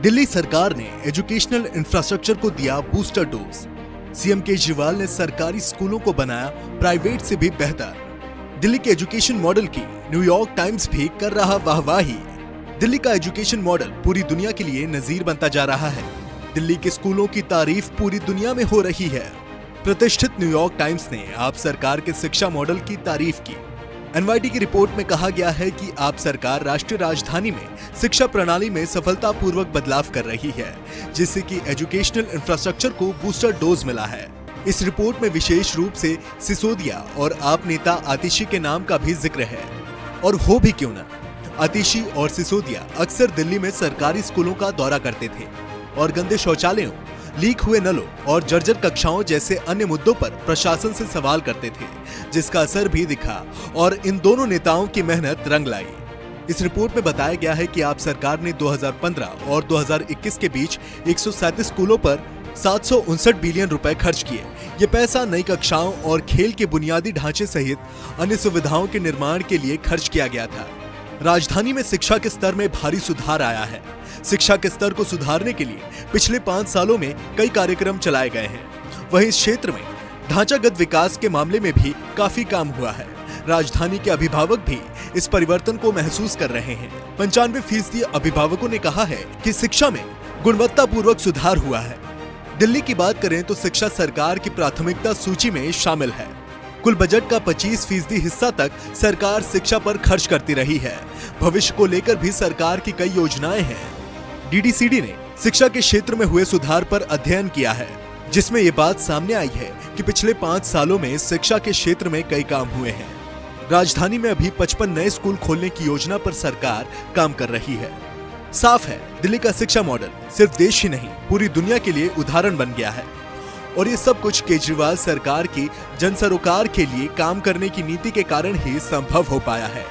दिल्ली सरकार ने educational infrastructure को दिया बूस्टर डोज। सीएम केजरीवाल ने सरकारी स्कूलों को बनाया प्राइवेट से भी बेहतर। दिल्ली के एजुकेशन मॉडल की न्यूयॉर्क टाइम्स भी कर रहा वाहवाही। दिल्ली का एजुकेशन मॉडल पूरी दुनिया के लिए नजीर बनता जा रहा है। दिल्ली के स्कूलों की तारीफ पूरी दुनिया में हो रही है। प्रतिष्ठित न्यूयॉर्क टाइम्स ने आप सरकार के शिक्षा मॉडल की तारीफ की। एनवाईटी की रिपोर्ट में कहा गया है कि आप सरकार राष्ट्रीय राजधानी में शिक्षा प्रणाली में सफलतापूर्वक बदलाव कर रही है, जिससे कि एजुकेशनल इंफ्रास्ट्रक्चर को बूस्टर डोज मिला है। इस रिपोर्ट में विशेष रूप से सिसोदिया और आप नेता आतिशी के नाम का भी जिक्र है। और हो भी क्यों न, आतिशी और सिसोदिया अक्सर दिल्ली में सरकारी स्कूलों का दौरा करते थे और गंदे शौचालयों, लीक हुए नलों और जर्जर कक्षाओं जैसे अन्य मुद्दों पर प्रशासन से सवाल करते थे, जिसका असर भी दिखा और इन दोनों नेताओं की मेहनत रंग लाई। इस रिपोर्ट में बताया गया है कि आप सरकार ने 2015 और 2021 के बीच 137 स्कूलों पर 759 बिलियन रुपए खर्च किए। ये पैसा नई कक्षाओं और खेल के बुनियादी ढांचे सहित अन्य सुविधाओं के निर्माण के लिए खर्च किया गया था। राजधानी में शिक्षा के स्तर में भारी सुधार आया है। शिक्षा के स्तर को सुधारने के लिए पिछले 5 सालों में कई कार्यक्रम चलाए गए हैं। वहीं इस क्षेत्र में ढांचागत विकास के मामले में भी काफी काम हुआ है। राजधानी के अभिभावक भी इस परिवर्तन को महसूस कर रहे हैं। 95% अभिभावकों ने कहा है कि शिक्षा में गुणवत्तापूर्वक सुधार हुआ है। दिल्ली की बात करें तो शिक्षा सरकार की प्राथमिकता सूची में शामिल है। कुल बजट का 25% हिस्सा तक सरकार शिक्षा पर खर्च करती रही है। भविष्य को लेकर भी सरकार की कई योजनाएं हैं। डीडीसीडी ने शिक्षा के क्षेत्र में हुए सुधार पर अध्ययन किया है, जिसमें ये बात सामने आई है कि पिछले 5 सालों में शिक्षा के क्षेत्र में कई काम हुए हैं। राजधानी में अभी 55 नए स्कूल खोलने की योजना पर सरकार काम कर रही है। साफ है, दिल्ली का शिक्षा मॉडल सिर्फ देश ही नहीं, पूरी दुनिया के लिए उदाहरण बन गया है। और ये सब कुछ केजरीवाल सरकार की जन सरोकार के लिए काम करने की नीति के कारण ही संभव हो पाया है।